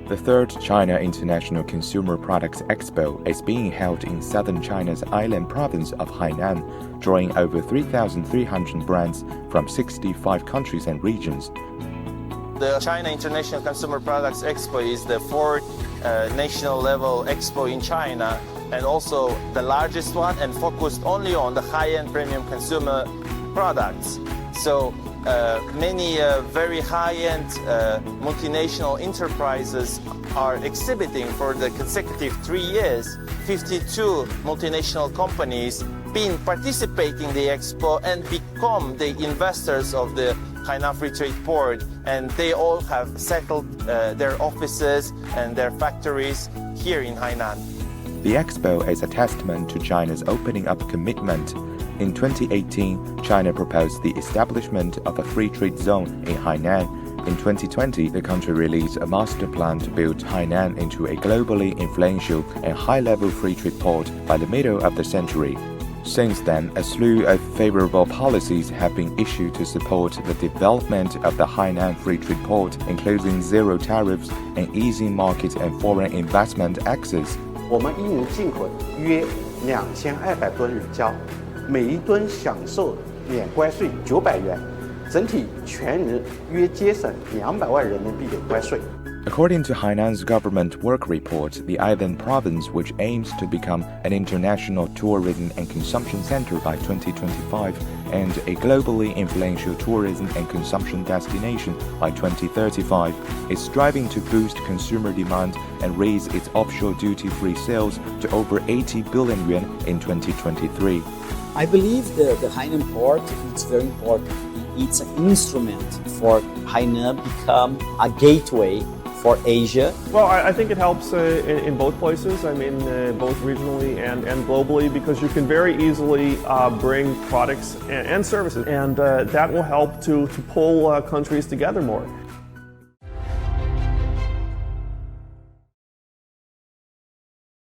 The third China International Consumer Products Expo is being held in southern China's island province of Hainan, drawing over 3,300 brands from 65 countries and regions. The China International Consumer Products Expo is the fourth national level expo in China, and also the largest one, and focused only on the high-end premium consumer products. So many very high-end multinational enterprises are exhibiting for the consecutive 3 years. 52 multinational companies been participating in the expo and become the investors of the Hainan Free Trade Port, and they all have settled their offices and their factories here in Hainan. The expo is a testament to China's opening up commitment. In 2018, China proposed the establishment of a free trade zone in Hainan. In 2020, the country released a master plan to build Hainan into a globally influential and high-level free trade port by the middle of the century. Since then, a slew of favorable policies have been issued to support the development of the Hainan Free Trade Port, including zero tariffs and easy market and foreign investment access. 我们一年进口约2200吨乳胶，每一吨享受免关税900元，整体全年约节省200万人民币的关税。 According to Hainan's government work report, the island province, which aims to become an international tourism and consumption center by 2025 and a globally influential tourism and consumption destination by 2035, is striving to boost consumer demand and raise its offshore duty-free sales to over 80 billion yuan in 2023. I believe the Hainan port is very important. It's an instrument for Hainan become a gateway for Asia. Well, I think it helps in both places. I mean, both regionally and globally, because you can very easily bring products and services, and that will help to pull countries together more.